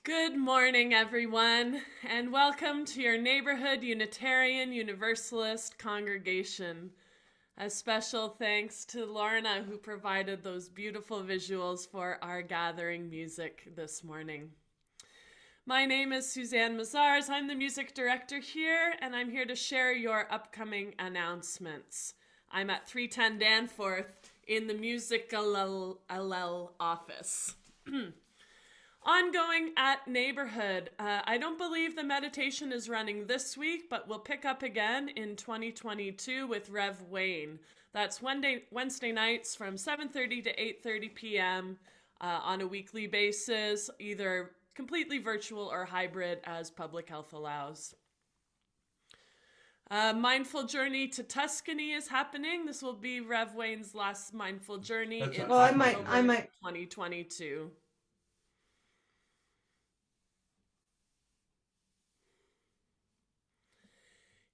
Good morning, everyone, and welcome to your neighborhood Unitarian Universalist congregation. A special thanks to Lorna, who provided those beautiful visuals for our gathering music this morning. My name is Susanne Mazars. I'm the music director here, and I'm here to share your upcoming announcements. I'm at 310 Danforth in the Musical office. Ongoing at Neighborhood. I don't believe the meditation is running this week, but we'll pick up again in 2022 with Rev Wayne. That's Wednesday nights from 7:30 to 8:30 p.m. On a weekly basis, either completely virtual or hybrid as public health allows. Mindful Journey to Tuscany is happening. This will be Rev Wayne's last Mindful Journey in October 2022.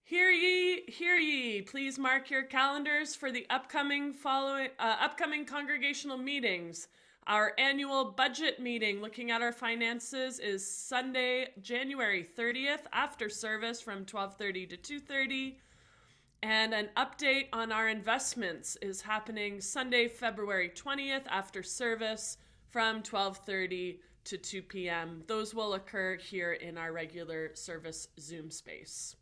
Hear ye, hear ye. Please mark your calendars for the upcoming congregational meetings. Our annual budget meeting looking at our finances is Sunday, January 30th after service from 12:30 to 2:30. And an update on our investments is happening Sunday, February 20th after service from 12:30 to 2 p.m. Those will occur here in our regular service Zoom space.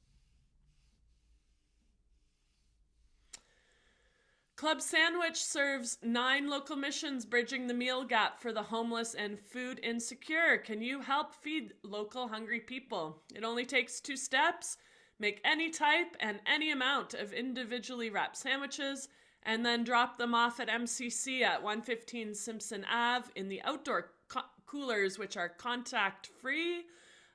Club Sandwich serves 9 local missions bridging the meal gap for the homeless and food insecure. Can you help feed local hungry people? It only takes 2 steps. Make any type and any amount of individually wrapped sandwiches and then drop them off at MCC at 115 Simpson Ave in the outdoor coolers, which are contact free,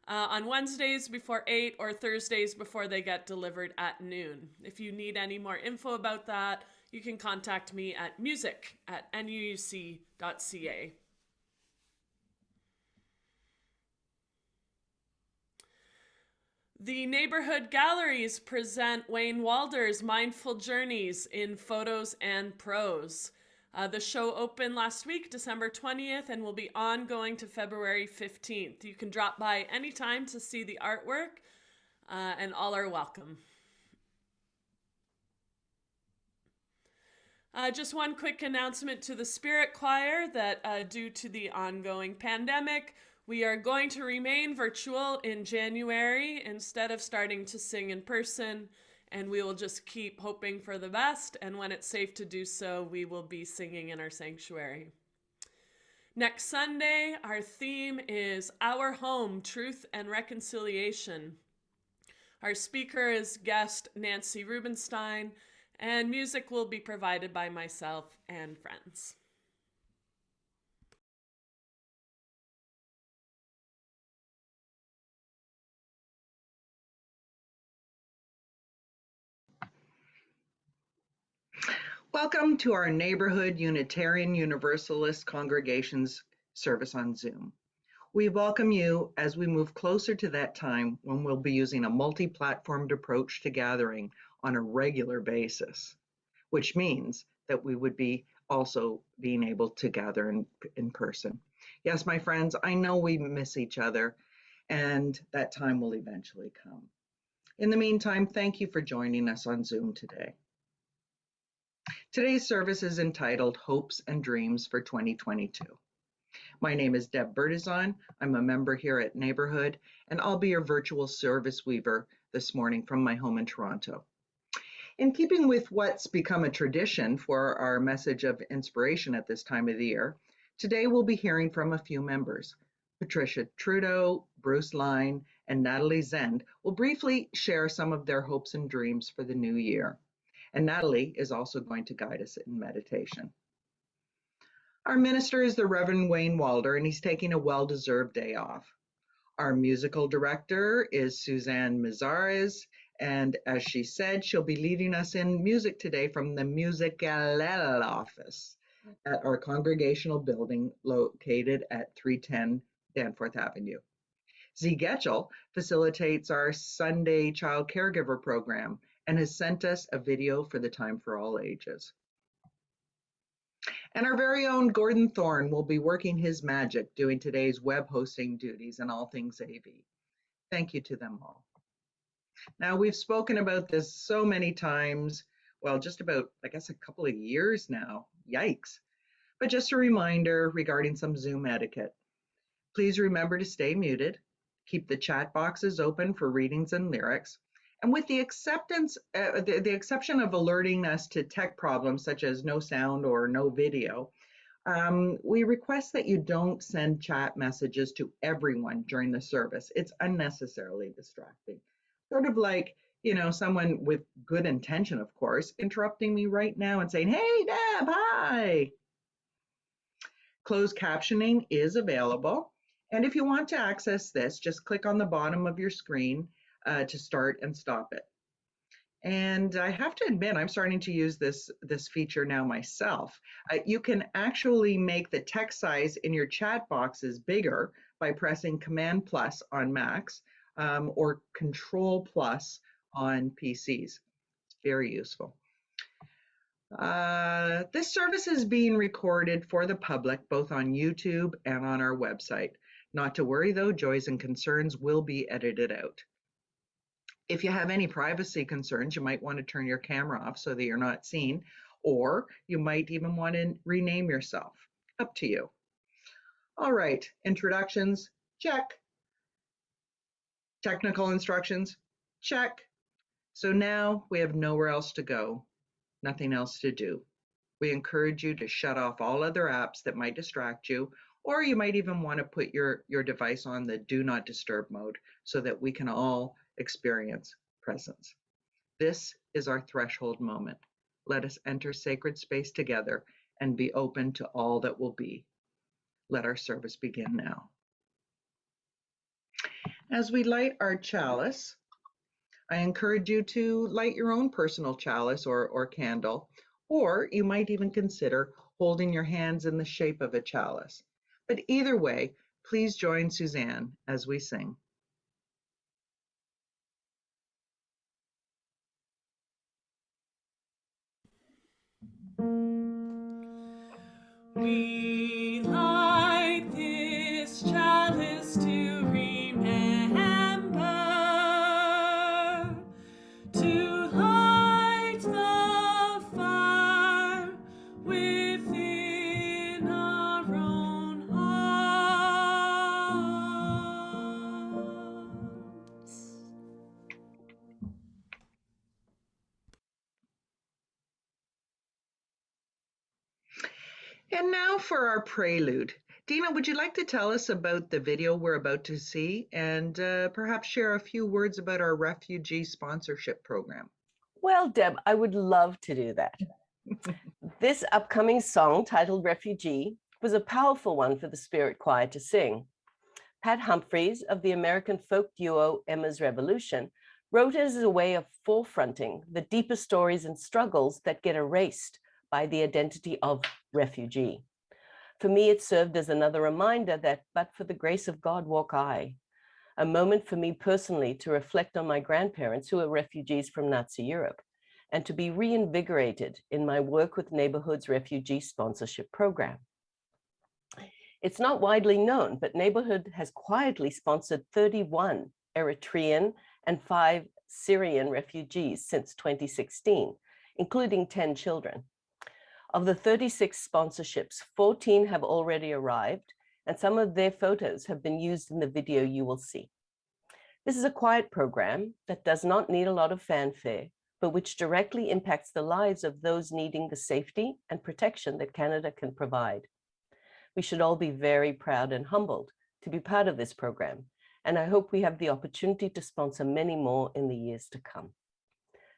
on Wednesdays before 8 or Thursdays before they get delivered at noon. If you need any more info about that, you can contact me at music@nuuc.ca. The neighborhood galleries present Wayne Walder's Mindful Journeys in photos and prose. The show opened last week, December 20th, and will be ongoing to February 15th. You can drop by anytime to see the artwork, and all are welcome. Just one quick announcement to the Spirit Choir that due to the ongoing pandemic, we are going to remain virtual in January instead of starting to sing in person, and we will just keep hoping for the best, and when it's safe to do so, we will be singing in our sanctuary. Next Sunday, our theme is Our Home, Truth and Reconciliation. Our speaker is guest Nancy Rubenstein, and music will be provided by myself and friends. Welcome to our Neighborhood Unitarian Universalist Congregations service on Zoom. We welcome you as we move closer to that time when we'll be using a multi-platformed approach to gathering on a regular basis, which means that we would be also being able to gather in person. Yes, my friends, I know we miss each other, and that time will eventually come. In the meantime, thank you for joining us on Zoom today. Today's service is entitled Hopes and Dreams for 2022. My name is Debb Bertazzon. I'm a member here at Neighborhood, and I'll be your virtual service weaver this morning from my home in Toronto. In keeping with what's become a tradition for our message of inspiration at this time of the year, today we'll be hearing from a few members. Patricia Trudeau, Bruce Lyne, and Natalie Zend will briefly share some of their hopes and dreams for the new year. And Natalie is also going to guide us in meditation. Our minister is the Reverend Wayne Walder, and he's taking a well-deserved day off. Our musical director is Susanne Mazars, and as she said, she'll be leading us in music today from the Musical office at our congregational building located at 310 Danforth Avenue. Z. Getchell facilitates our Sunday child caregiver program and has sent us a video for the Time for All Ages. And our very own Gordon Thorne will be working his magic doing today's web hosting duties and all things AV. Thank you to them all. Now, we've spoken about this so many times, well, just about, I guess, a couple of years now. Yikes. But just a reminder regarding some Zoom etiquette. Please remember to stay muted, keep the chat boxes open for readings and lyrics, and with the exception of alerting us to tech problems such as no sound or no video, we request that you don't send chat messages to everyone during the service. It's unnecessarily distracting. Sort of like, someone with good intention, of course, interrupting me right now and saying, "Hey, Deb, hi." Closed captioning is available. And if you want to access this, just click on the bottom of your screen to start and stop it. And I have to admit, I'm starting to use this feature now myself. You can actually make the text size in your chat boxes bigger by pressing Command plus on Macs or Control plus on PCs. It's very useful. This service is being recorded for the public, both on YouTube and on our website. Not to worry though, joys and concerns will be edited out. If you have any privacy concerns, you might want to turn your camera off so that you're not seen, or you might even want to rename yourself. Up to you. All right, introductions, check. Technical instructions, check. So now we have nowhere else to go, nothing else to do. We encourage you to shut off all other apps that might distract you, or you might even want to put your device on the do not disturb mode so that we can all experience presence. This is our threshold moment. Let us enter sacred space together and be open to all that will be. Let our service begin now. As we light our chalice, I encourage you to light your own personal chalice or candle, or you might even consider holding your hands in the shape of a chalice. But either way, please join Susanne as we sing. We light this chalice to remember, to light the fire within our own hearts. And now for our prelude. Dina, would you like to tell us about the video we're about to see and perhaps share a few words about our refugee sponsorship program? Well, Deb, I would love to do that. This upcoming song, titled Refugee, was a powerful one for the Spirit Choir to sing. Pat Humphries of the American folk duo Emma's Revolution wrote it as a way of forefronting the deeper stories and struggles that get erased by the identity of refugee. For me, it served as another reminder that, but for the grace of God walk I, a moment for me personally to reflect on my grandparents who were refugees from Nazi Europe, and to be reinvigorated in my work with Neighborhood's refugee sponsorship program. It's not widely known, but Neighborhood has quietly sponsored 31 Eritrean and 5 Syrian refugees since 2016, including 10 children. Of the 36 sponsorships, 14 have already arrived, and some of their photos have been used in the video you will see. This is a quiet program that does not need a lot of fanfare, but which directly impacts the lives of those needing the safety and protection that Canada can provide. We should all be very proud and humbled to be part of this program, and I hope we have the opportunity to sponsor many more in the years to come.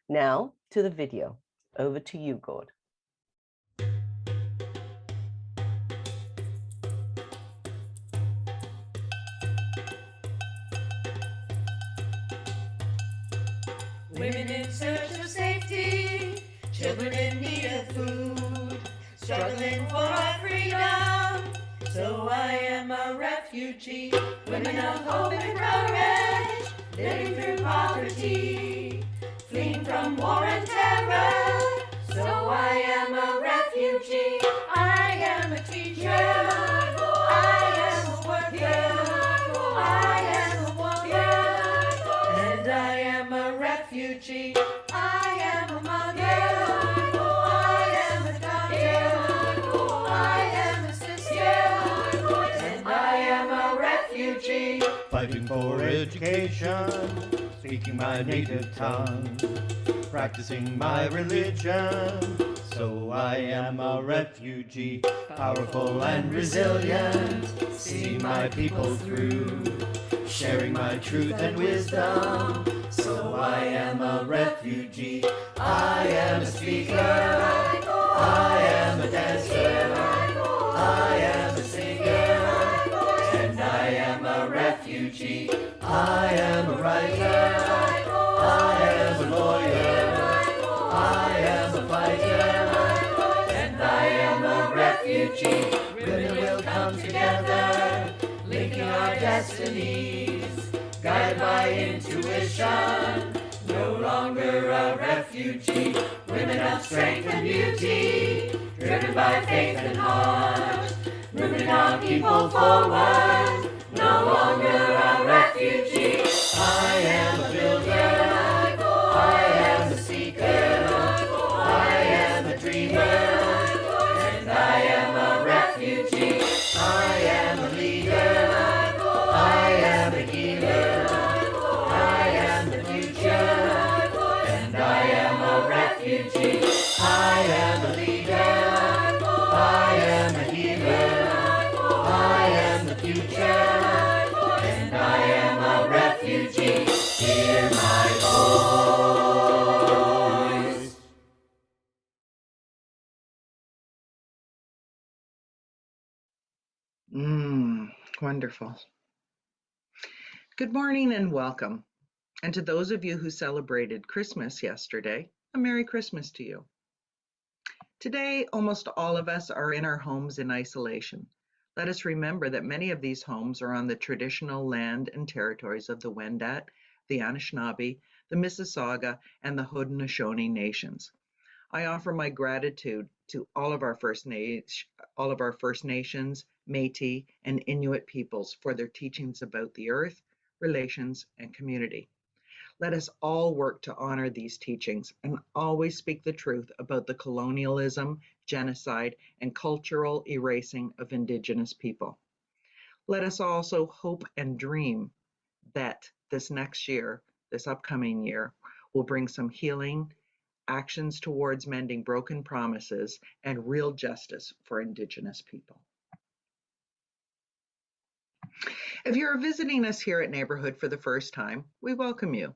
Now to the video. Over to you, Gord. Women in search of safety, children in need of food, struggling for our freedom, so I am a refugee. Women of hope and courage, living through poverty, fleeing from war and terror, So I am a refugee. I am a teacher. I am a worker. I am a woman. And I am a refugee. I am a mother. I am a doctor. I am a sister. And I am a refugee. Fighting for education, speaking my native tongue, practicing my religion. So I am a refugee, powerful and resilient, seeing my people through, sharing my truth and wisdom. So I am a refugee. I am a speaker. I am a dancer. I am a singer. And I am a refugee. I am a writer. I am a lawyer. I am a fighter. And I am a refugee. Women will come together, linking our destinies, guided by intuition. No longer a refugee. Women of strength and beauty, driven by faith and heart, moving our people forward. No longer a refugee. I am a builder. I am a seeker. I am a dreamer. And I am a refugee. I am a leader. I am a healer. I am the future. And I am a refugee. I am a leader. I am a healer. I am the future. And I am a refugee. Hear my voice. Wonderful. Good morning and welcome. And to those of you who celebrated Christmas yesterday, a Merry Christmas to you. Today, almost all of us are in our homes in isolation. Let us remember that many of these homes are on the traditional land and territories of the Wendat, the Anishinaabe, the Mississauga, and the Haudenosaunee nations. I offer my gratitude to all of our First Nations, Métis, and Inuit peoples for their teachings about the earth, relations, and community. Let us all work to honor these teachings and always speak the truth about the colonialism, genocide, and cultural erasing of Indigenous people. Let us also hope and dream that this next year, this upcoming year, will bring some healing, actions towards mending broken promises, and real justice for Indigenous people. If you're visiting us here at Neighborhood for the first time, we welcome you.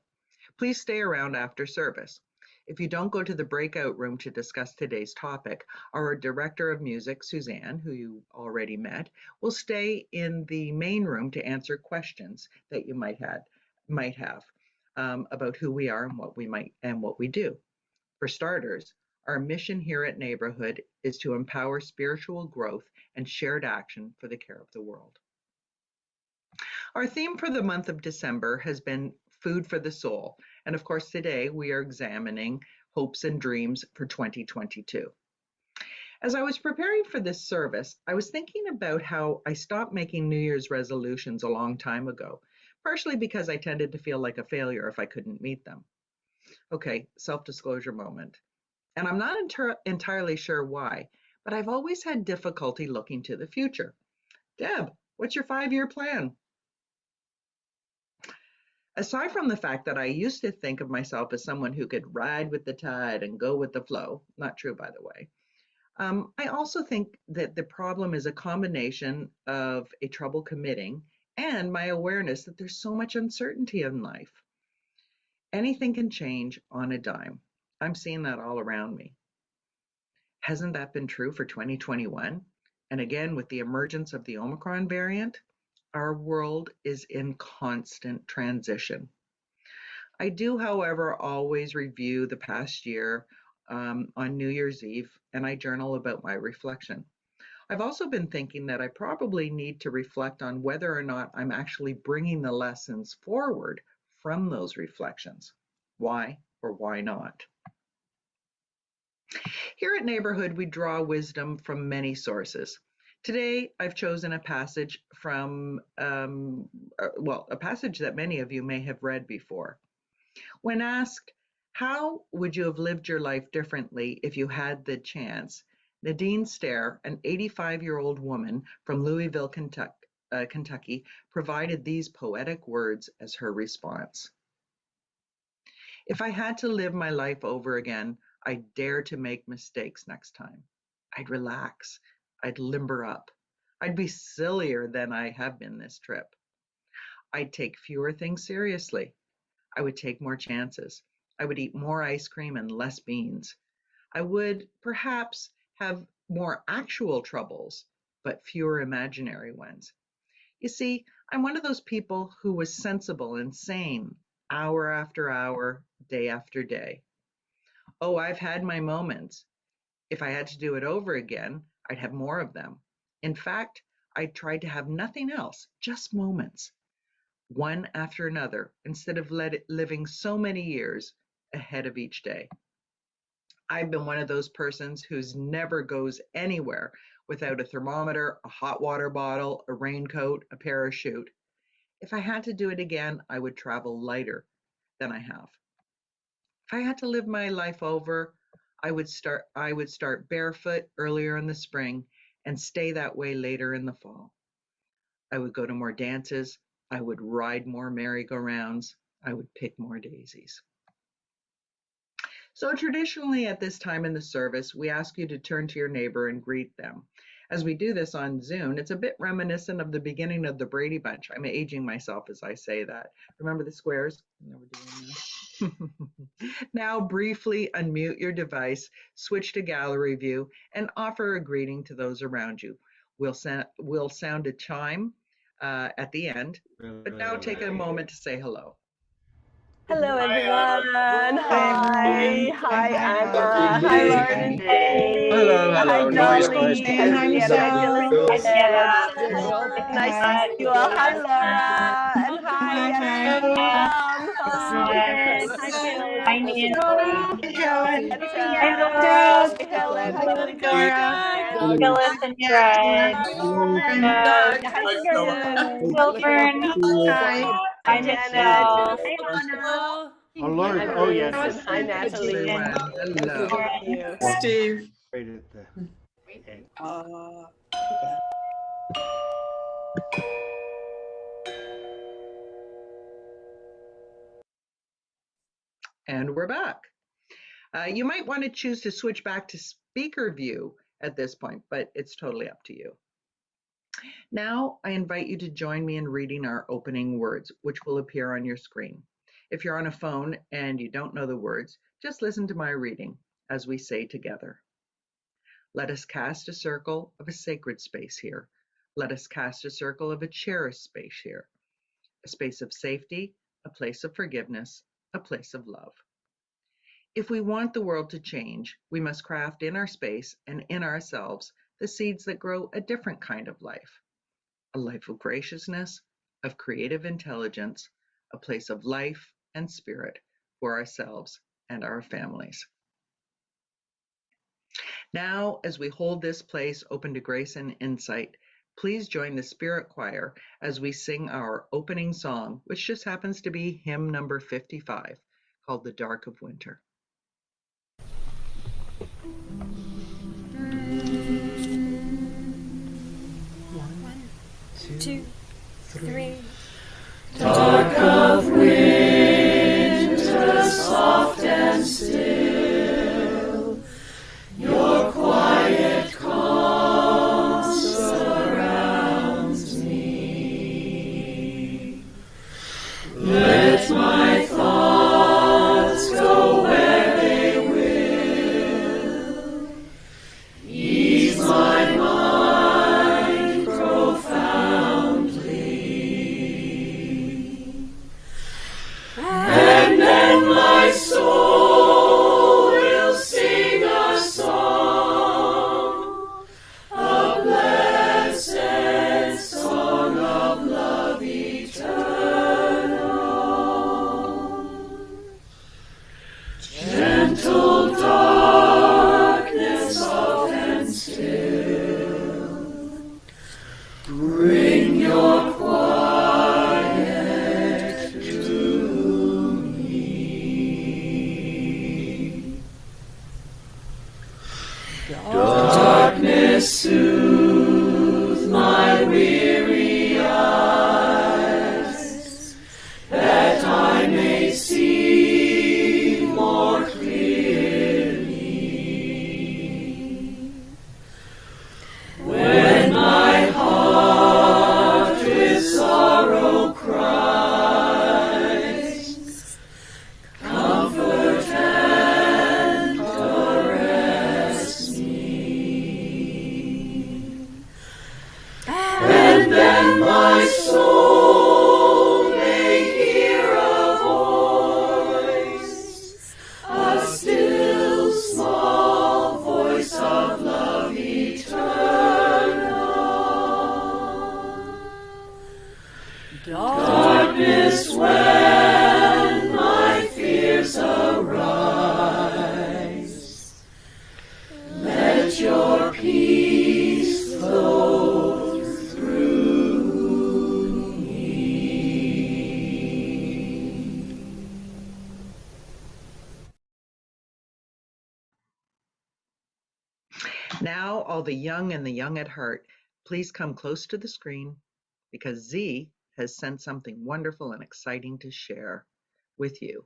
Please stay around after service. If you don't go to the breakout room to discuss today's topic, our Director of Music, Susanne, who you already met, will stay in the main room to answer questions that you might have about who we are and what we do. For starters, our mission here at Neighborhood is to empower spiritual growth and shared action for the care of the world. Our theme for the month of December has been Food for the Soul, and of course today we are examining hopes and dreams for 2022. As I was preparing for this service, I was thinking about how I stopped making New Year's resolutions a long time ago, partially because I tended to feel like a failure if I couldn't meet them. Okay, self-disclosure moment. And I'm not entirely sure why, but I've always had difficulty looking to the future. Deb, what's your 5-year plan? Aside from the fact that I used to think of myself as someone who could ride with the tide and go with the flow, not true by the way, I also think that the problem is a combination of a trouble committing and my awareness that there's so much uncertainty in life. Anything can change on a dime. I'm seeing that all around me. Hasn't that been true for 2021? And again, with the emergence of the Omicron variant, our world is in constant transition. I do, however, always review the past year on New Year's Eve, and I journal about my reflection. I've also been thinking that I probably need to reflect on whether or not I'm actually bringing the lessons forward from those reflections. Why or why not? Here at Neighborhood, we draw wisdom from many sources. Today, I've chosen a passage from, a passage that many of you may have read before. When asked, how would you have lived your life differently if you had the chance? Nadine Stair, an 85-year-old woman from Louisville, Kentucky, provided these poetic words as her response. If I had to live my life over again, I'd dare to make mistakes next time. I'd relax. I'd limber up. I'd be sillier than I have been this trip. I'd take fewer things seriously. I would take more chances. I would eat more ice cream and less beans. I would perhaps have more actual troubles, but fewer imaginary ones. You see, I'm one of those people who was sensible and sane hour after hour, day after day. Oh, I've had my moments. If I had to do it over again, I'd have more of them. In fact, I tried to have nothing else, just moments, one after another, instead of living so many years ahead of each day. I've been one of those persons who's never goes anywhere without a thermometer, a hot water bottle, a raincoat, a parachute. If I had to do it again, I would travel lighter than I have. If I had to live my life over, I would start barefoot earlier in the spring and stay that way later in the fall. I would go to more dances. I would ride more merry-go-rounds. I would pick more daisies. So traditionally at this time in the service, we ask you to turn to your neighbor and greet them. As we do this on Zoom, it's a bit reminiscent of the beginning of the Brady Bunch. I'm aging myself as I say that. Remember the squares? Now briefly unmute your device, switch to gallery view, and offer a greeting to those around you. We'll sound a chime at the end, but now take a moment to say hello. Hello, everyone. Hi. Hi, Anna. Hi, Lauren and Dave. Hello, Hi, hello. Dolly. Nice Hi, to Sienna. meet Hi, you. Phyllis. Nice to meet you all. Hi, Laura. And hi, Yanni. Hi. Hi, Nancy. Hi, Hi, Laura. Hi, Helen. Hi, Hello, Lindsay. Dora. Hi, Phyllis and Fred. Doug. Doug. Hi, Susan. Susan. Wilburn. Hi. Hi, Hi, Janet. Michelle. Hi, Anna. Hello. Oh, Lord. Hi, Oh, Bruce. yes. And hi, Natalie. Everyone, Nice to hello. meet you. Steve. Right at the end. And we're back. You might want to choose to switch back to speaker view at this point, but it's totally up to you. Now, I invite you to join me in reading our opening words, which will appear on your screen. If you're on a phone and you don't know the words, just listen to my reading as we say together. Let us cast a circle of a sacred space here. Let us cast a circle of a cherished space here. A space of safety, a place of forgiveness, a place of love. If we want the world to change, we must craft in our space and in ourselves the seeds that grow a different kind of life. A life of graciousness, of creative intelligence, a place of life and spirit for ourselves and our families. Now, as we hold this place open to grace and insight, please join the Spirit Choir as we sing our opening song, which just happens to be hymn number 55, called The Dark of Winter. 2, 3. Dark of winter, soft and still, your quiet calm surrounds me. Let my thoughts go where they will, ease my mind profoundly. Darkness when my fears arise, let your peace flow through me. Now, all the young and the young at heart, please come close to the screen because Z has sent something wonderful and exciting to share with you.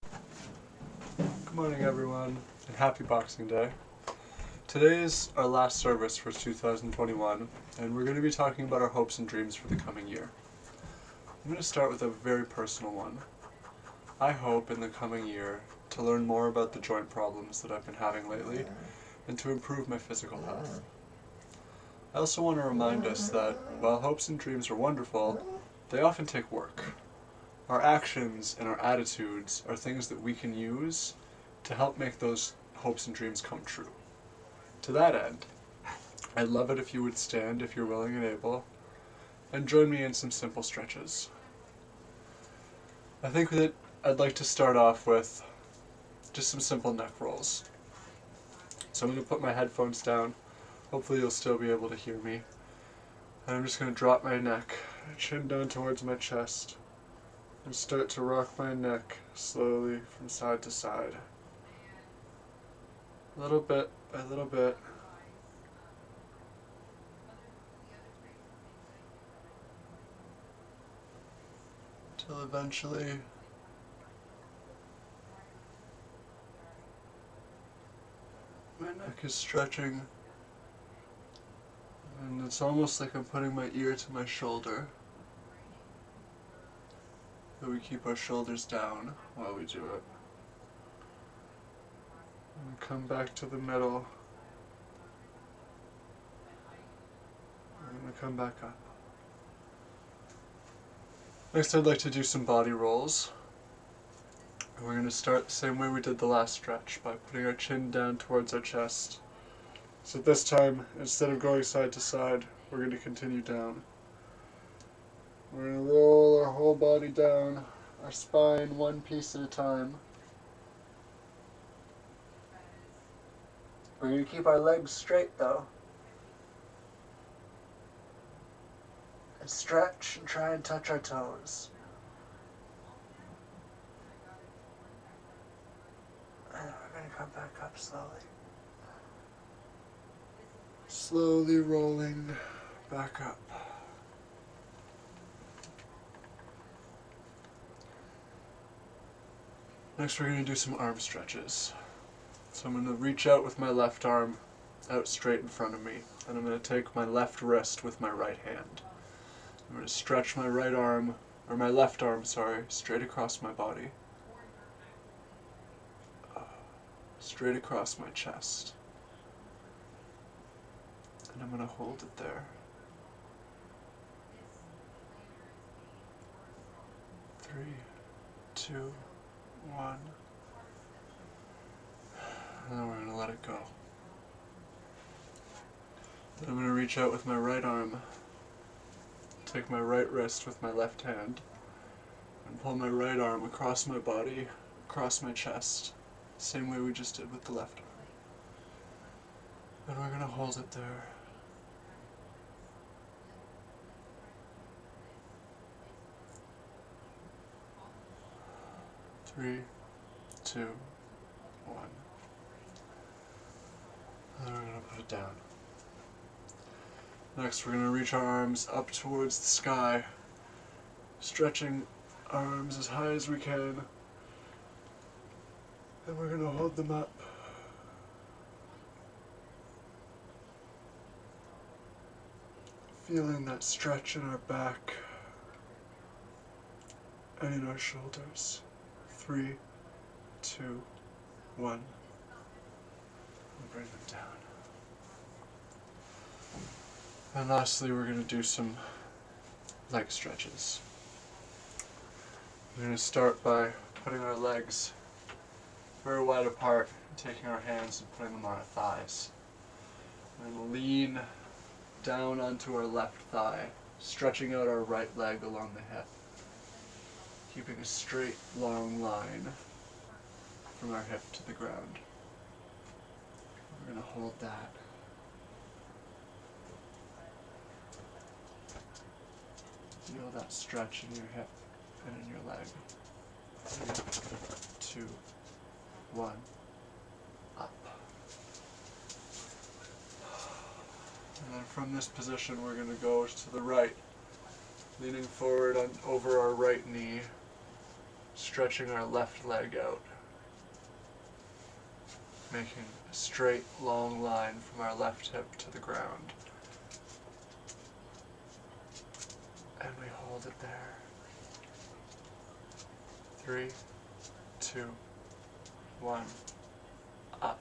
Good morning, everyone, and happy Boxing Day. Today is our last service for 2021, and we're going to be talking about our hopes and dreams for the coming year. I'm going to start with a very personal one. I hope in the coming year to learn more about the joint problems that I've been having lately and to improve my physical health. I also want to remind us that while hopes and dreams are wonderful, they often take work. Our actions and our attitudes are things that we can use to help make those hopes and dreams come true. To that end, I'd love it if you would stand if you're willing and able, and join me in some simple stretches. I think that I'd like to start off with just some simple neck rolls. So I'm going to put my headphones down. Hopefully you'll still be able to hear me. And I'm just going to drop my neck, chin down towards my chest, and start to rock my neck slowly from side to side. Little bit by little bit. Till eventually my neck is stretching, and it's almost like I'm putting my ear to my shoulder. So we keep our shoulders down while we do it. And come back to the middle. And come back up. Next, I'd like to do some body rolls. And we're going to start the same way we did the last stretch, by putting our chin down towards our chest. So this time, instead of going side to side, we're going to continue down. We're going to roll our whole body down, our spine one piece at a time. We're going to keep our legs straight though. And stretch and try and touch our toes. And we're going to come back up slowly. Slowly rolling back up. Next we're going to do some arm stretches. So I'm going to reach out with my left arm out straight in front of me, and I'm going to take my left wrist with my right hand. I'm going to stretch my right arm, or my left arm, sorry, straight across my body. Straight across my chest. And I'm going to hold it there. 3, 2, 1. And then we're going to let it go. Then I'm going to reach out with my right arm, take my right wrist with my left hand, and pull my right arm across my body, across my chest, same way we just did with the left arm. And we're going to hold it there. 3, 2, 1. And then we're going to put it down. Next, we're going to reach our arms up towards the sky, stretching our arms as high as we can. And we're going to hold them up. Feeling that stretch in our back and in our shoulders. 3, 2, 1. And bring them down. And lastly, we're going to do some leg stretches. We're going to start by putting our legs very wide apart, taking our hands and putting them on our thighs. We're going to lean down onto our left thigh stretching out our right leg along the hip, keeping a straight, long line from our hip to the ground. We're going to hold that. Feel that stretch in your hip and in your leg. 3, 2, 1, up. And then from this position, we're going to go to the right, leaning forward over our right knee, stretching our left leg out, making a straight, long line from our left hip to the ground. And we hold it there. 3, 2, 1, up.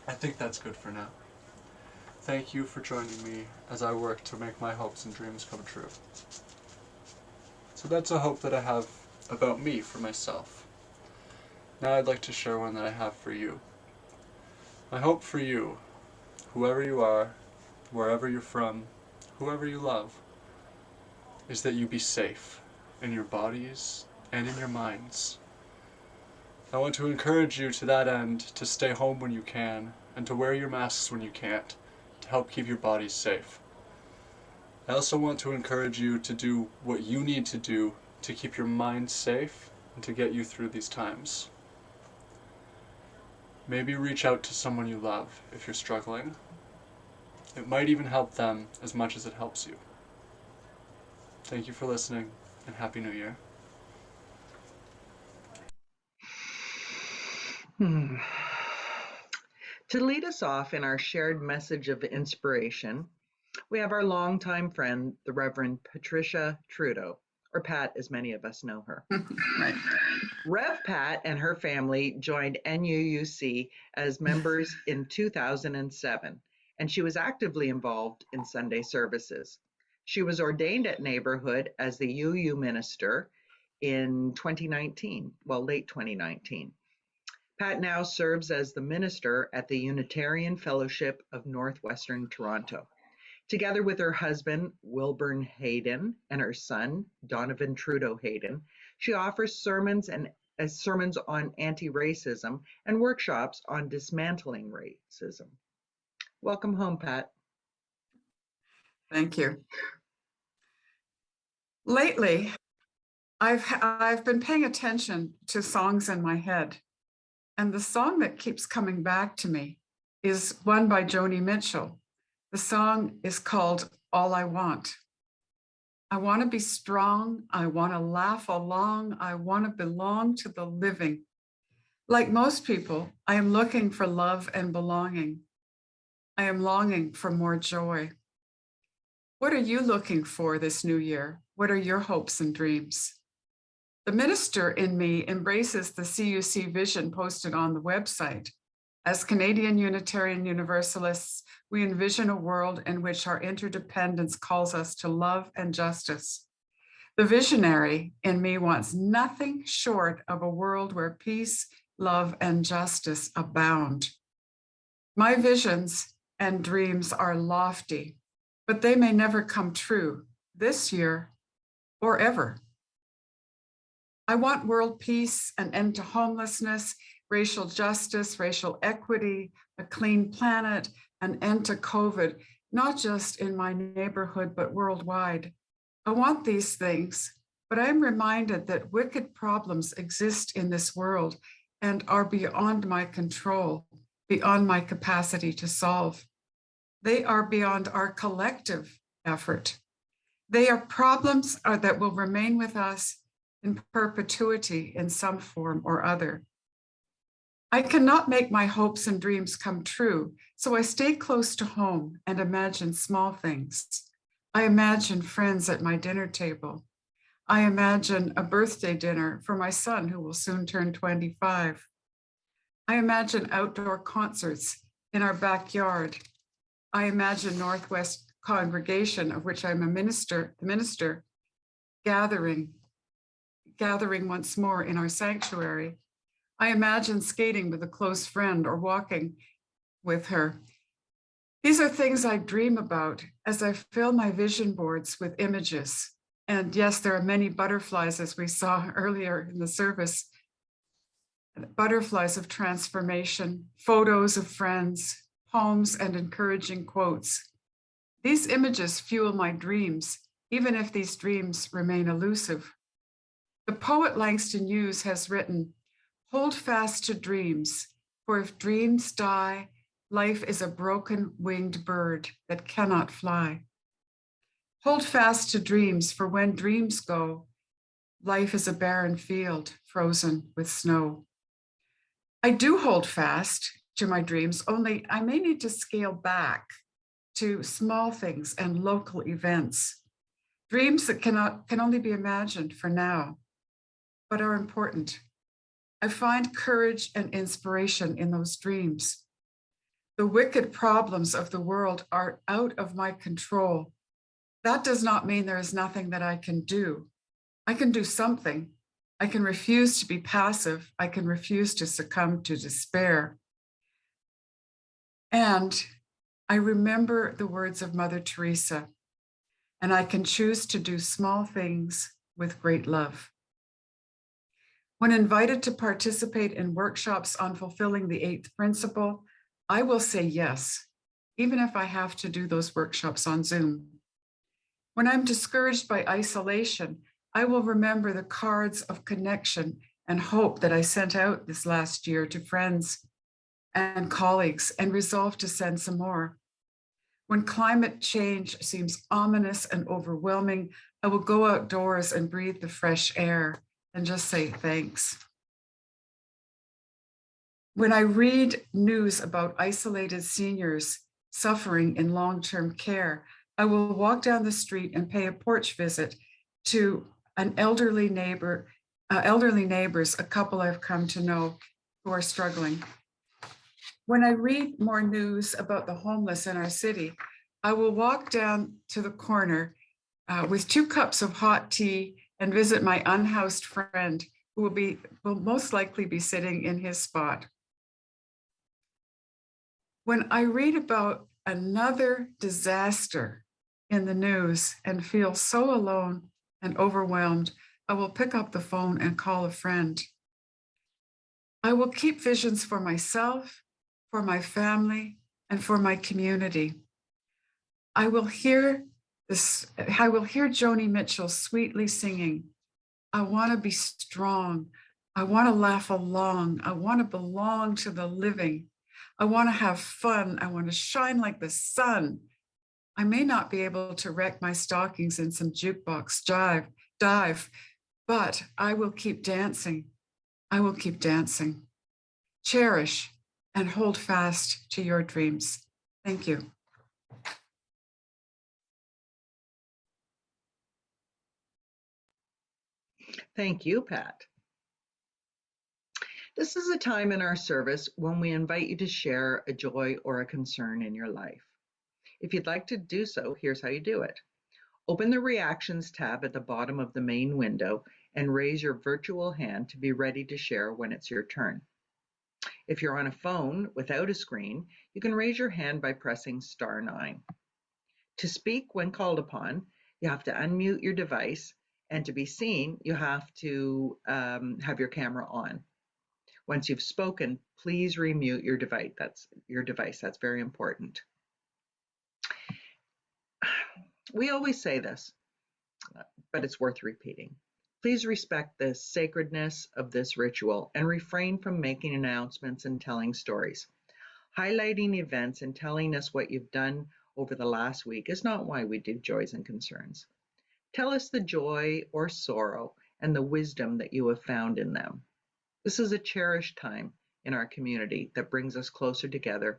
I think that's good for now. Thank you for joining me as I work to make my hopes and dreams come true. So that's a hope that I have about me for myself. Now I'd like to share one that I have for you. My hope for you, whoever you are, wherever you're from, whoever you love, is that you be safe in your bodies and in your minds. I want to encourage you to that end to stay home when you can and to wear your masks when you can't to help keep your bodies safe. I also want to encourage you to do what you need to do to keep your mind safe and to get you through these times. Maybe reach out to someone you love if you're struggling. It might even help them as much as it helps you. Thank you for listening, and Happy New Year. To lead us off in our shared message of inspiration, we have our longtime friend, the Reverend Patricia Trudeau, or Pat, as many of us know her. Right. Rev Pat and her family joined NUUC as members in 2007, and she was actively involved in Sunday services. She was ordained at Neighborhood as the UU minister in 2019, late 2019. Pat now serves as the minister at the Unitarian Fellowship of Northwestern Toronto. Together with her husband, Wilburn Hayden, and her son, Donovan Trudeau Hayden, she offers sermons on anti-racism and workshops on dismantling racism. Welcome home, Pat. Thank you. Lately, I've been paying attention to songs in my head, and the song that keeps coming back to me is one by Joni Mitchell. The song is called All I Want. I want to be strong. I want to laugh along. I want to belong to the living. Like most people, I am looking for love and belonging. I am longing for more joy. What are you looking for this new year? What are your hopes and dreams? The minister in me embraces the CUC vision posted on the website. As Canadian Unitarian Universalists, we envision a world in which our interdependence calls us to love and justice. The visionary in me wants nothing short of a world where peace, love, and justice abound. My visions and dreams are lofty, but they may never come true this year or ever. I want world peace, an end to homelessness, racial justice, racial equity, a clean planet, an end to COVID, not just in my neighborhood, but worldwide. I want these things, but I am reminded that wicked problems exist in this world and are beyond my control, beyond my capacity to solve. They are beyond our collective effort. They are problems that will remain with us in perpetuity in some form or other. I cannot make my hopes and dreams come true, so I stay close to home and imagine small things. I imagine friends at my dinner table. I imagine a birthday dinner for my son who will soon turn 25. I imagine outdoor concerts in our backyard. I imagine Northwest congregation, of which I'm the minister, gathering once more in our sanctuary. I imagine skating with a close friend or walking with her These are things I dream about as I fill my vision boards with images. And yes, there are many butterflies, as we saw earlier in the service, butterflies of transformation, photos of friends, poems, and encouraging quotes. These images fuel my dreams, even if these dreams remain elusive. The poet Langston Hughes has written, "Hold fast to dreams, for if dreams die, life is a broken winged bird that cannot fly. Hold fast to dreams, for when dreams go, life is a barren field frozen with snow." I do hold fast to my dreams, only I may need to scale back to small things and local events. Dreams that can only be imagined for now, but are important. I find courage and inspiration in those dreams. The wicked problems of the world are out of my control. That does not mean there is nothing that I can do. I can do something. I can refuse to be passive. I can refuse to succumb to despair. And I remember the words of Mother Teresa, and I can choose to do small things with great love. When invited to participate in workshops on fulfilling the 8th principle, I will say yes, even if I have to do those workshops on Zoom. When I'm discouraged by isolation, I will remember the cards of connection and hope that I sent out this last year to friends and colleagues, and resolve to send some more. When climate change seems ominous and overwhelming, I will go outdoors and breathe the fresh air and just say thanks. When I read news about isolated seniors suffering in long-term care, I will walk down the street and pay a porch visit to an elderly neighbors, a couple I've come to know who are struggling. When I read more news about the homeless in our city, I will walk down to the corner with 2 cups of hot tea and visit my unhoused friend who will most likely be sitting in his spot. When I read about another disaster in the news and feel so alone and overwhelmed, I will pick up the phone and call a friend. I will keep visions for myself, for my family, and for my community. I will hear Joni Mitchell sweetly singing, "I want to be strong. I want to laugh along. I want to belong to the living. I want to have fun. I want to shine like the sun. I may not be able to wreck my stockings in some jukebox dive, but I will keep dancing. I will keep dancing." Cherish and hold fast to your dreams. Thank you. Thank you, Pat. This is a time in our service when we invite you to share a joy or a concern in your life. If you'd like to do so, here's how you do it. Open the Reactions tab at the bottom of the main window and raise your virtual hand to be ready to share when it's your turn. If you're on a phone without a screen, you can raise your hand by pressing *9. To speak when called upon, you have to unmute your device, and to be seen, you have to have your camera on. Once you've spoken, please remute your device. That's very important. We always say this, but it's worth repeating. Please respect the sacredness of this ritual and refrain from making announcements and telling stories. Highlighting events and telling us what you've done over the last week is not why we do Joys and Concerns. Tell us the joy or sorrow and the wisdom that you have found in them. This is a cherished time in our community that brings us closer together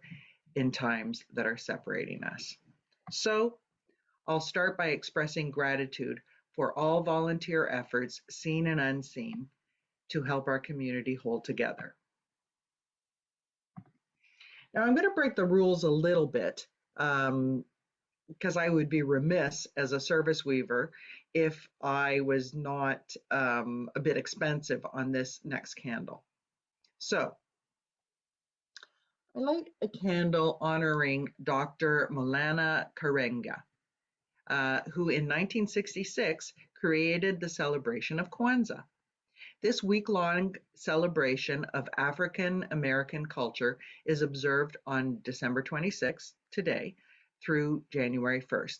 in times that are separating us. So I'll start by expressing gratitude for all volunteer efforts, seen and unseen, to help our community hold together. Now I'm going to break the rules a little bit because I would be remiss as a service weaver if I was not a bit expensive on this next candle. So I light a candle honoring Dr. Molana Karenga, who in 1966 created the celebration of Kwanzaa. This week-long celebration of African American culture is observed on December 26th, today, through January 1st.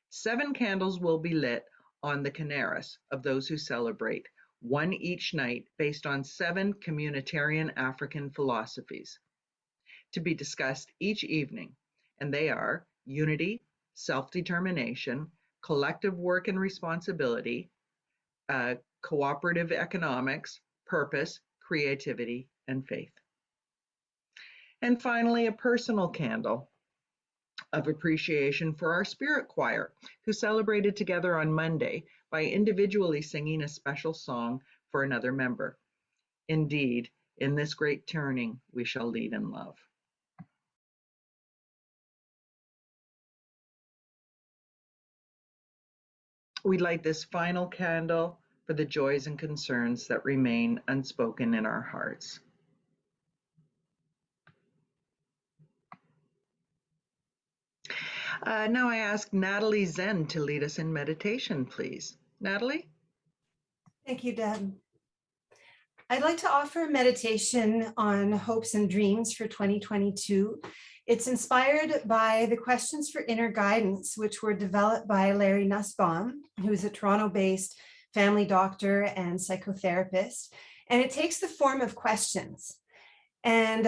7 candles will be lit on the Canaris of those who celebrate, one each night based on 7 communitarian African philosophies to be discussed each evening, and they are unity, self-determination, collective work and responsibility, cooperative economics, purpose, creativity, and faith. And finally, a personal candle of appreciation for our spirit choir, who celebrated together on Monday by individually singing a special song for another member. Indeed, in this great turning, we shall lead in love. We light this final candle for the joys and concerns that remain unspoken in our hearts. Now I ask Natalie Zend to lead us in meditation, please. Natalie? Thank you, Deb. I'd like to offer a meditation on hopes and dreams for 2022. It's inspired by the questions for inner guidance, which were developed by Larry Nussbaum, who's a Toronto-based family doctor and psychotherapist. And it takes the form of questions and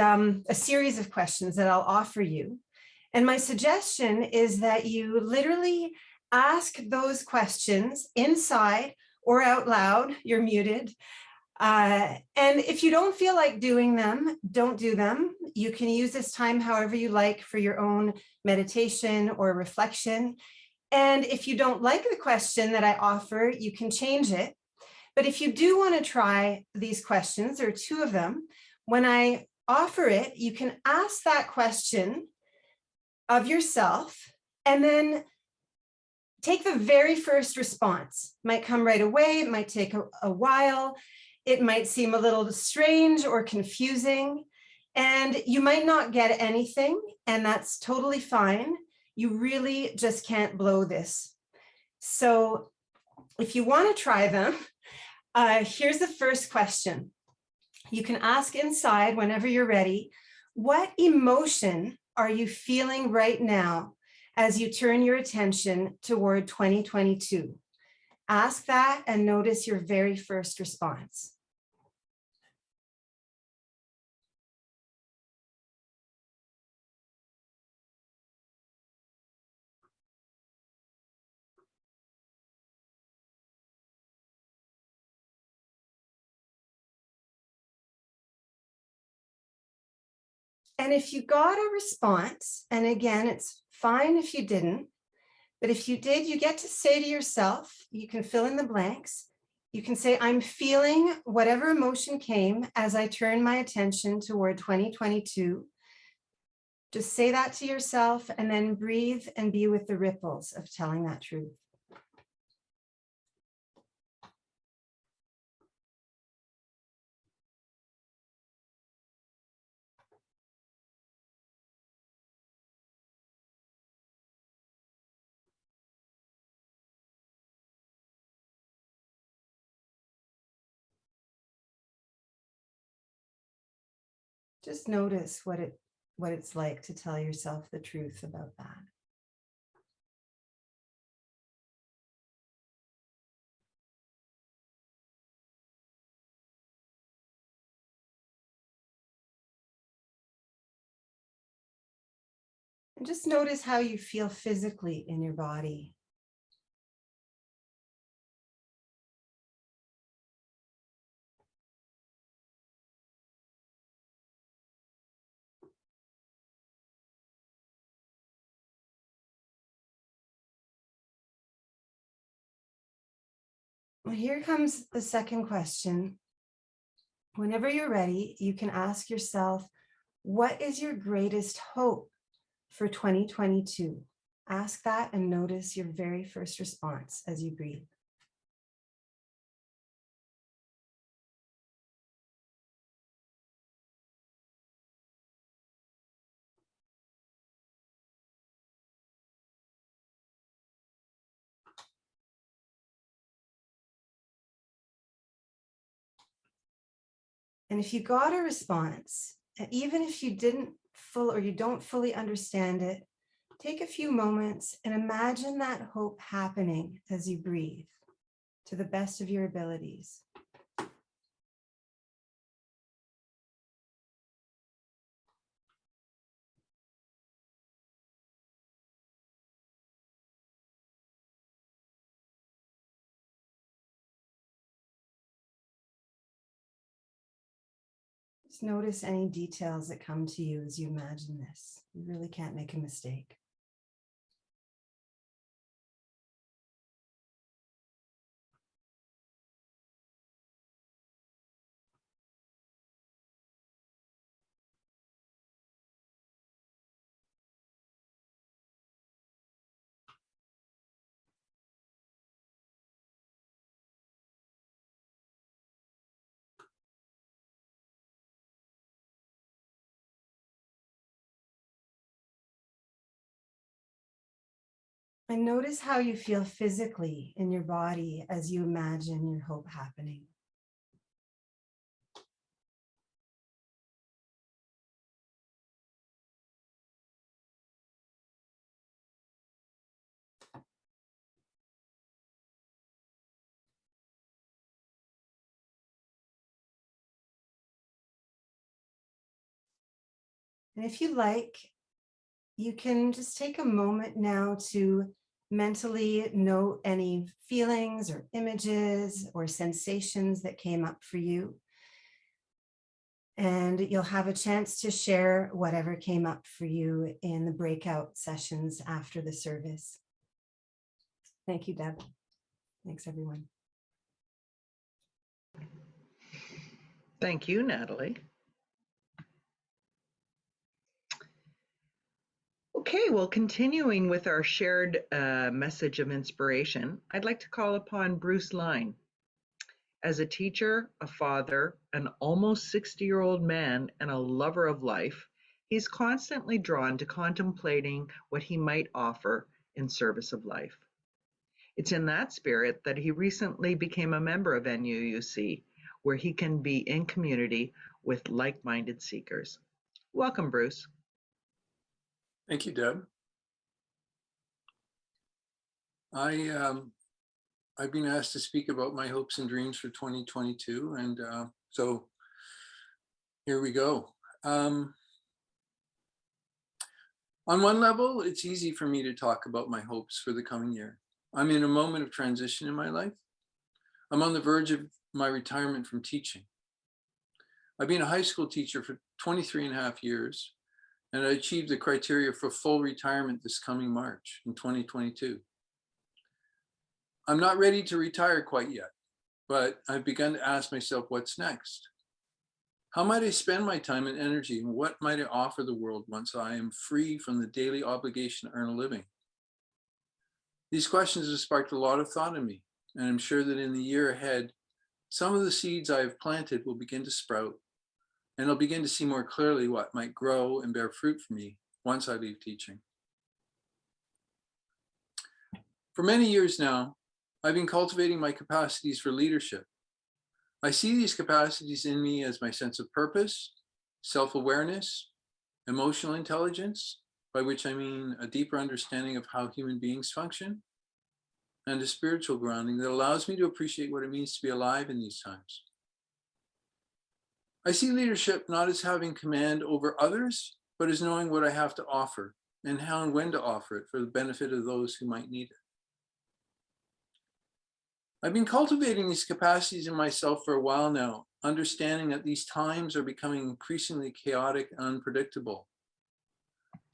a series of questions that I'll offer you. And my suggestion is that you literally ask those questions inside or out loud. You're muted. And if you don't feel like doing them, don't do them. You can use this time however you like for your own meditation or reflection. And if you don't like the question that I offer, you can change it. But if you do want to try these questions, there are 2 of them, when I offer it, you can ask that question of yourself and then take the very first response. It might come right away, it might take a while. It might seem a little strange or confusing, and you might not get anything, and that's totally fine. You really just can't blow this. So if you want to try them, here's the first question. You can ask inside whenever you're ready, what emotion are you feeling right now as you turn your attention toward 2022? Ask that and notice your very first response. And if you got a response, and again, it's fine if you didn't, but if you did, you get to say to yourself, you can fill in the blanks. You can say, I'm feeling whatever emotion came as I turn my attention toward 2022. Just say that to yourself and then breathe and be with the ripples of telling that truth. Just notice what it's like to tell yourself the truth about that. And just notice how you feel physically in your body. Well, here comes the second question. Whenever you're ready, you can ask yourself, what is your greatest hope for 2022? Ask that and notice your very first response as you breathe. And if you got a response, even if you don't fully understand it, take a few moments and imagine that hope happening as you breathe to the best of your abilities. Just notice any details that come to you as you imagine this. You really can't make a mistake. And notice how you feel physically in your body as you imagine your hope happening. And if you like, you can just take a moment now to mentally note any feelings or images or sensations that came up for you. And you'll have a chance to share whatever came up for you in the breakout sessions after the service. Thank you, Deb. Thanks, everyone. Thank you, Natalie. Okay, well, continuing with our shared message of inspiration, I'd like to call upon Bruce Lyne. As a teacher, a father, an almost 60-year-old man, and a lover of life, he's constantly drawn to contemplating what he might offer in service of life. It's in that spirit that he recently became a member of NUUC, where he can be in community with like-minded seekers. Welcome, Bruce. Thank you, Deb. I've been asked to speak about my hopes and dreams for 2022, and so here we go. On one level, it's easy for me to talk about my hopes for the coming year. I'm in a moment of transition in my life. I'm on the verge of my retirement from teaching. I've been a high school teacher for 23 and a half years, and I achieved the criteria for full retirement this coming March in 2022. I'm not ready to retire quite yet, but I've begun to ask myself, what's next? How might I spend my time and energy, and what might I offer the world once I am free from the daily obligation to earn a living? These questions have sparked a lot of thought in me, and I'm sure that in the year ahead, some of the seeds I have planted will begin to sprout, and I'll begin to see more clearly what might grow and bear fruit for me once I leave teaching. For many years now, I've been cultivating my capacities for leadership. I see these capacities in me as my sense of purpose, self-awareness, emotional intelligence, by which I mean a deeper understanding of how human beings function, and a spiritual grounding that allows me to appreciate what it means to be alive in these times. I see leadership not as having command over others, but as knowing what I have to offer and how and when to offer it for the benefit of those who might need it. I've been cultivating these capacities in myself for a while now, understanding that these times are becoming increasingly chaotic and unpredictable.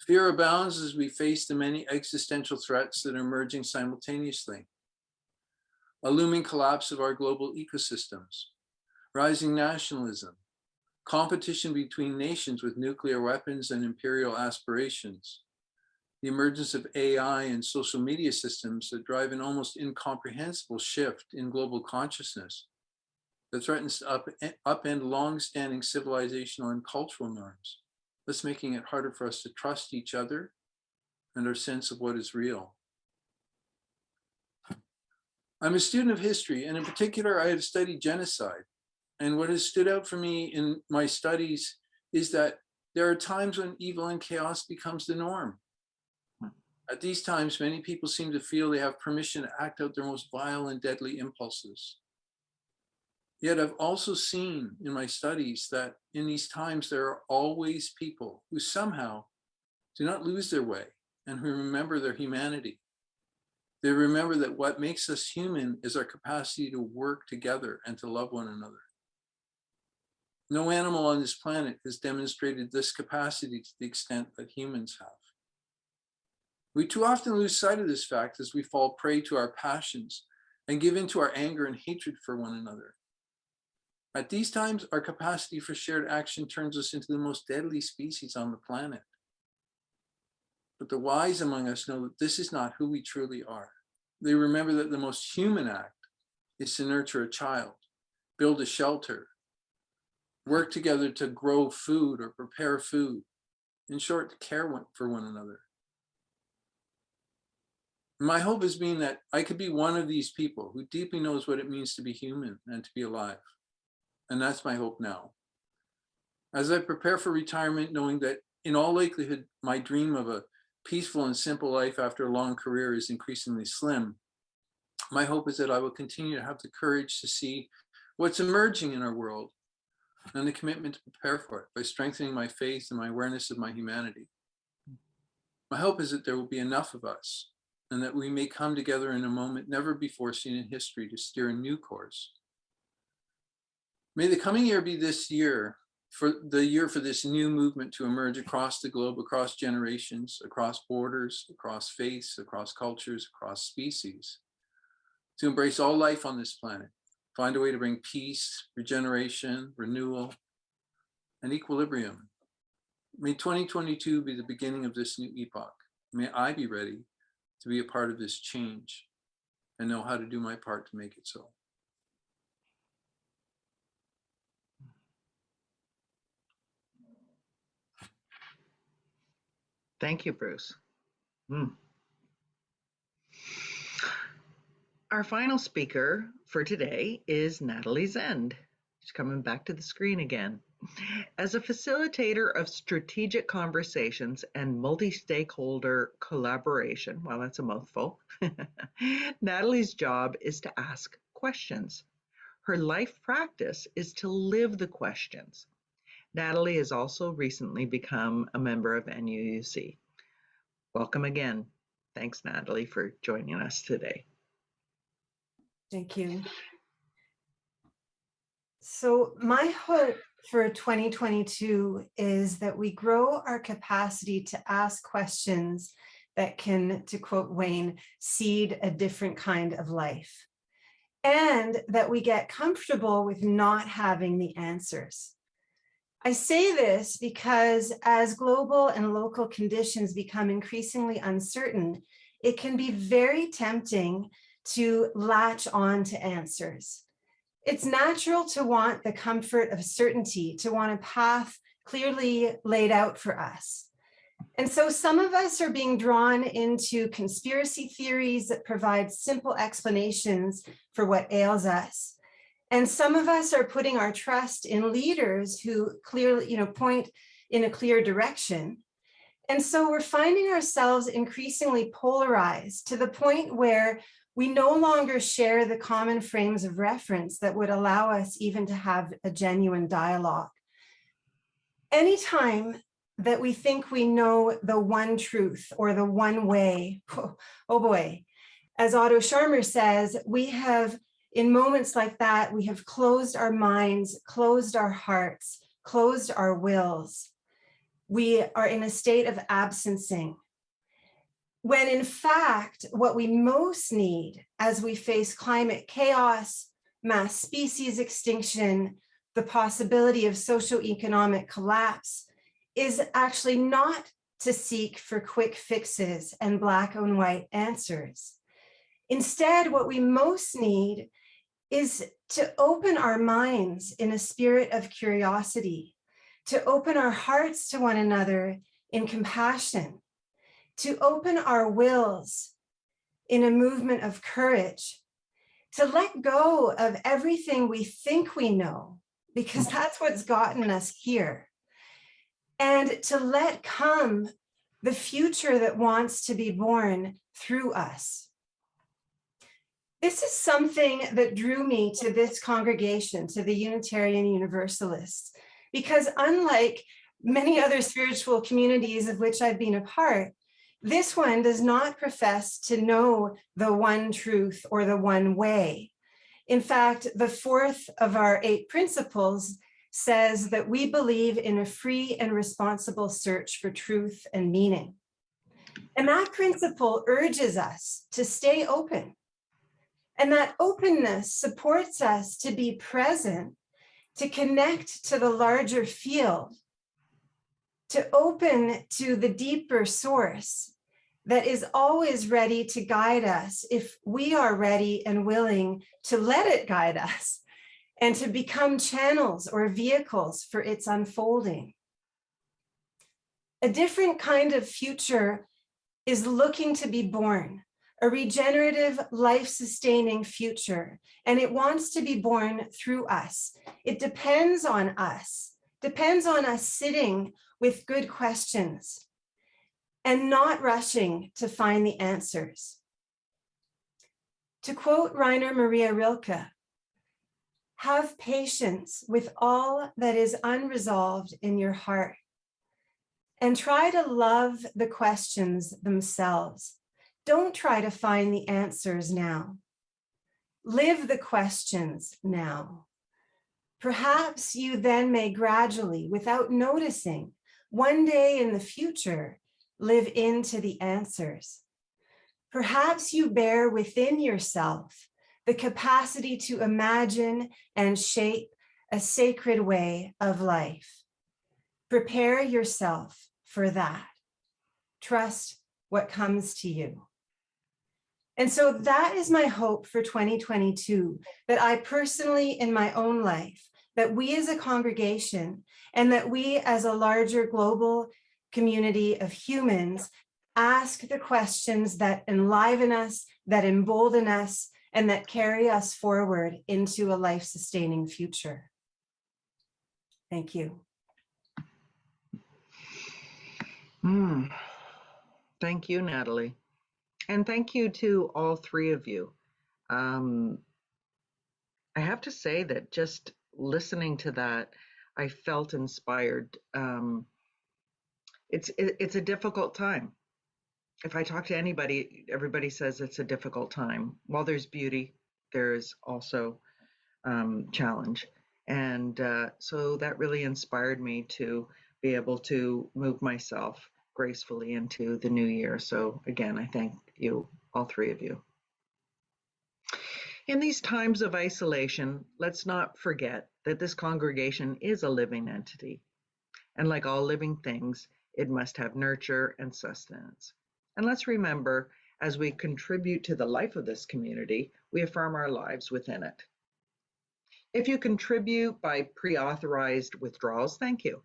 Fear abounds as we face the many existential threats that are emerging simultaneously. A looming collapse of our global ecosystems, rising nationalism, competition between nations with nuclear weapons and imperial aspirations, the emergence of AI and social media systems that drive an almost incomprehensible shift in global consciousness that threatens to upend long-standing civilizational and cultural norms, thus making it harder for us to trust each other and our sense of what is real. I'm a student of history, and in particular, I have studied genocide, And what has stood out for me in my studies is that there are times when evil and chaos becomes the norm. At these times, many people seem to feel they have permission to act out their most vile and deadly impulses. Yet I've also seen in my studies that in these times, there are always people who somehow do not lose their way and who remember their humanity. They remember that what makes us human is our capacity to work together and to love one another. No animal on this planet has demonstrated this capacity to the extent that humans have. We too often lose sight of this fact as we fall prey to our passions and give in to our anger and hatred for one another. At these times, our capacity for shared action turns us into the most deadly species on the planet. But the wise among us know that this is not who we truly are. They remember that the most human act is to nurture a child, build a shelter, work together to grow food or prepare food, in short, to care for one another. My hope has been that I could be one of these people who deeply knows what it means to be human and to be alive. And that's my hope now. As I prepare for retirement, knowing that in all likelihood, my dream of a peaceful and simple life after a long career is increasingly slim, my hope is that I will continue to have the courage to see what's emerging in our world and the commitment to prepare for it by strengthening my faith and my awareness of my humanity. My hope is that there will be enough of us and that we may come together in a moment never before seen in history to steer a new course. May the coming year be this year for this new movement to emerge across the globe, across generations, across borders, across faiths, across cultures, across species, to embrace all life on this planet, find a way to bring peace, regeneration, renewal, and equilibrium. May 2022 be the beginning of this new epoch. May I be ready to be a part of this change and know how to do my part to make it so. Thank you, Bruce. Our final speaker for today is Natalie Zend. She's coming back to the screen again. As a facilitator of strategic conversations and multi-stakeholder collaboration, well, that's a mouthful, Natalie's job is to ask questions. Her life practice is to live the questions. Natalie has also recently become a member of NUUC. Welcome again. Thanks, Natalie, for joining us today. Thank you. So my hope for 2022 is that we grow our capacity to ask questions that can, to quote Wayne, seed a different kind of life, and that we get comfortable with not having the answers. I say this because as global and local conditions become increasingly uncertain, it can be very tempting to latch on to answers. It's natural to want the comfort of certainty, to want a path clearly laid out for us. And so some of us are being drawn into conspiracy theories that provide simple explanations for what ails us. And some of us are putting our trust in leaders who clearly, point in a clear direction. And so we're finding ourselves increasingly polarized to the point where we no longer share the common frames of reference that would allow us even to have a genuine dialogue. Anytime that we think we know the one truth or the one way, oh boy, as Otto Scharmer says, in moments like that, we have closed our minds, closed our hearts, closed our wills. We are in a state of absencing. When in fact, what we most need as we face climate chaos, mass species extinction, the possibility of socioeconomic collapse, is actually not to seek for quick fixes and black and white answers. Instead, what we most need is to open our minds in a spirit of curiosity, to open our hearts to one another in compassion, to open our wills in a movement of courage, to let go of everything we think we know because that's what's gotten us here. And to let come the future that wants to be born through us. This is something that drew me to this congregation, to the Unitarian Universalists, because unlike many other spiritual communities of which I've been a part, this one does not profess to know the one truth or the one way. In fact, the fourth of our 8 principles says that we believe in a free and responsible search for truth and meaning. And that principle urges us to stay open. And that openness supports us to be present, to connect to the larger field, to open to the deeper source that is always ready to guide us if we are ready and willing to let it guide us and to become channels or vehicles for its unfolding. A different kind of future is looking to be born, a regenerative, life-sustaining future, and it wants to be born through us. It depends on us sitting with good questions and not rushing to find the answers. To quote Rainer Maria Rilke, have patience with all that is unresolved in your heart and try to love the questions themselves. Don't try to find the answers now. Live the questions now. Perhaps you then may gradually, without noticing, one day in the future, live into the answers. Perhaps you bear within yourself the capacity to imagine and shape a sacred way of life. Prepare yourself for that. Trust what comes to you. And so that is my hope for 2022, that I personally in my own life, that we as a congregation and that we as a larger global community of humans ask the questions that enliven us, that embolden us, and that carry us forward into a life-sustaining future. Thank you. Thank you, Natalie. And thank you to all 3 of you. I have to say that just listening to that, I felt inspired. It's a difficult time. If I talk to anybody, everybody says it's a difficult time. While there's beauty, there's also challenge. And so that really inspired me to be able to move myself gracefully into the new year. So again, I thank you, all 3 of you. In these times of isolation, let's not forget that this congregation is a living entity. And like all living things, it must have nurture and sustenance. And let's remember, as we contribute to the life of this community, we affirm our lives within it. If you contribute by pre-authorized withdrawals, thank you.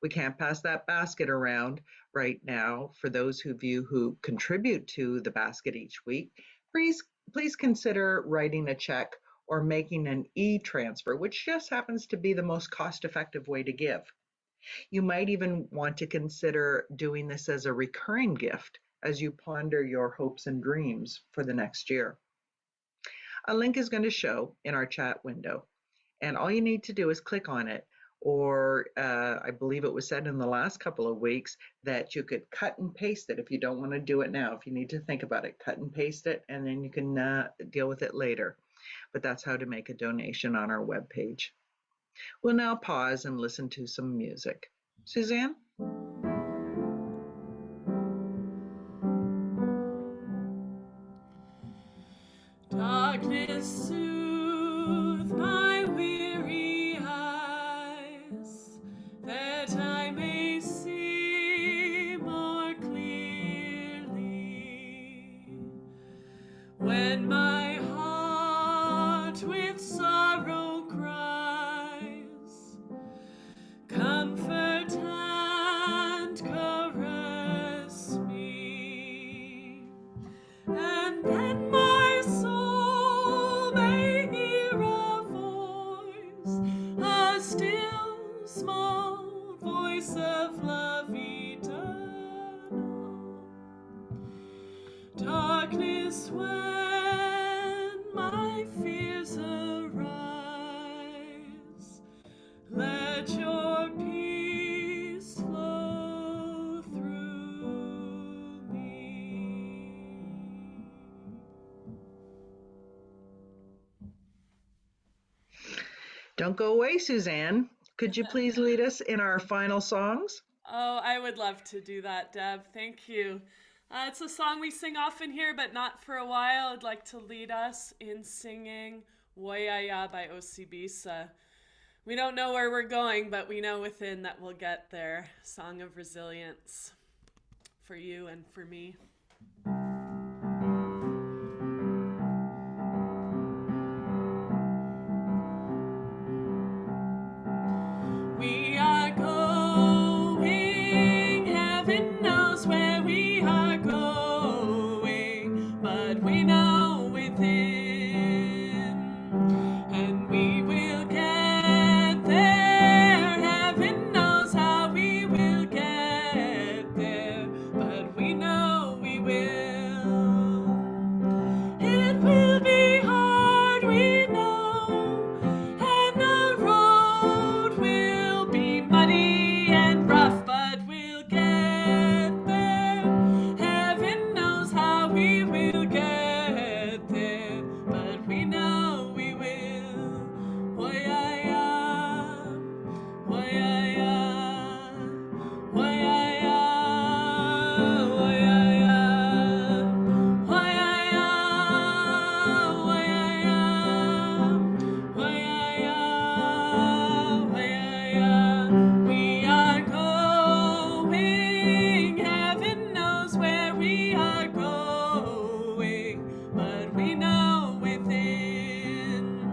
We can't pass that basket around right now. For those of you who contribute to the basket each week, please consider writing a check or making an e-transfer, which just happens to be the most cost-effective way to give. You might even want to consider doing this as a recurring gift as you ponder your hopes and dreams for the next year. A link is going to show in our chat window, and all you need to do is click on it. Or I believe it was said in the last couple of weeks that you could cut and paste it if you don't want to do it now. If you need to think about it, cut and paste it, and then you can deal with it later. But that's how to make a donation on our webpage. We'll now pause and listen to some music. Susanne? Darkness soothe my weary eyes, that I may see more clearly. When my heart with sorrow cries, comfort and caress me, and then my soul may hear a voice, a is when my fears arise. Let your peace flow through me. Don't go away, Suzanne. Could you please lead us in our final songs? Oh, I would love to do that, Deb. Thank you. It's a song we sing often here, but not for a while. I'd like to lead us in singing Woyaya by Osibisa. We don't know where we're going, but we know within that we'll get there. Song of resilience for you and for me. We are going, heaven knows where we are going, but we know within, and we will get there. Heaven knows how we will get there, but we know we will. It will be hard, we know, and the road will be muddy and rough, but we'll get there. Heaven knows how we will get there, but we know we will. Woyaya, woyaya, woyaya, woyaya, woyaya, woyaya, woyaya, woyaya. We are going, heaven knows where we are going, but we know within,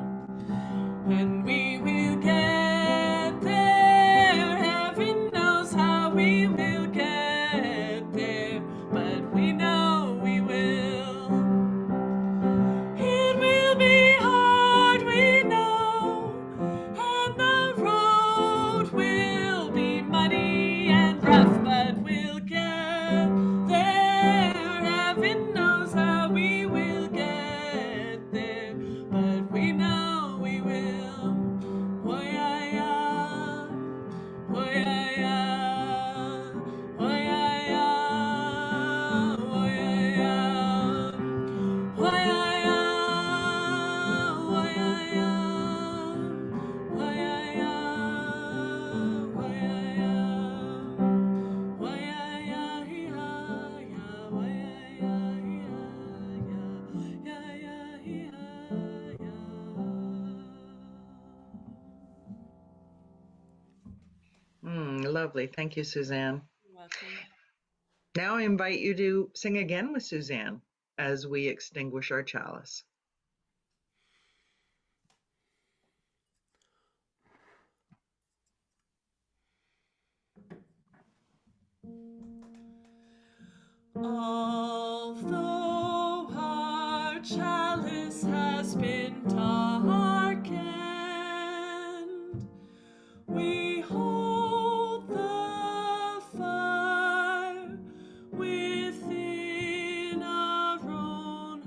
and we will get there. Heaven knows how we will get there, but we know we will. It will be hard, we know, and the road will be muddy and rough, but we'll get there. Heaven knows how we will get there, but we know we will. Woyaya, woyaya, woyaya, woyaya, woyaya, woyaya, woyaya, woyaya, woyaya, hee-ha-ya, woyaya, hee-ha-ya, ya-ya, hee-ha-ya. Lovely. Thank you, Suzanne. You're welcome. Now I invite you to sing again with Suzanne as we extinguish our chalice. Although our chalice has been darkened, we hold the fire within our own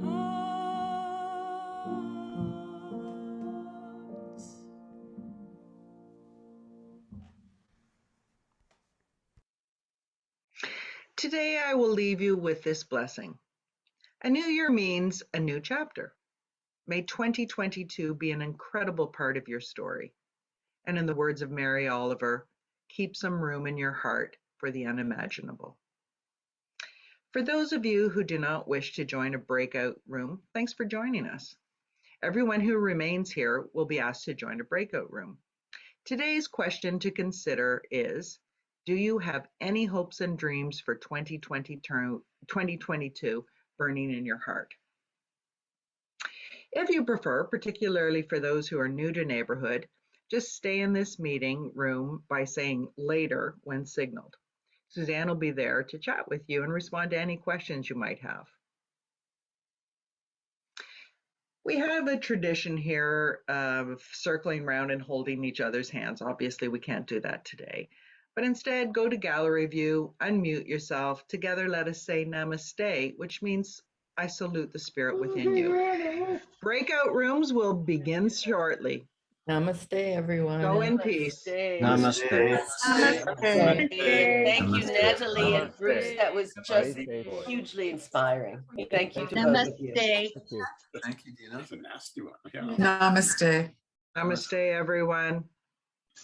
hearts. Today I will leave you with this blessing. A new year means a new chapter. May 2022 be an incredible part of your story. And in the words of Mary Oliver, keep some room in your heart for the unimaginable. For those of you who do not wish to join a breakout room, thanks for joining us. Everyone who remains here will be asked to join a breakout room. Today's question to consider is, do you have any hopes and dreams for 2022 burning in your heart? If you prefer, particularly for those who are new to neighborhood, just stay in this meeting room by saying later when signaled. Suzanne will be there to chat with you and respond to any questions you might have. We have a tradition here of circling around and holding each other's hands. Obviously, we can't do that today. But instead, go to gallery view, unmute yourself. Together, let us say namaste, which means I salute the spirit within you. Breakout rooms will begin shortly. Namaste, everyone. Go in peace. Namaste. And thank you, Namaste. Natalie and Bruce. That was just Stay safe. hugely inspiring. Thank you to both of you. Namaste. Thank you, Dina. Namaste. Namaste, everyone.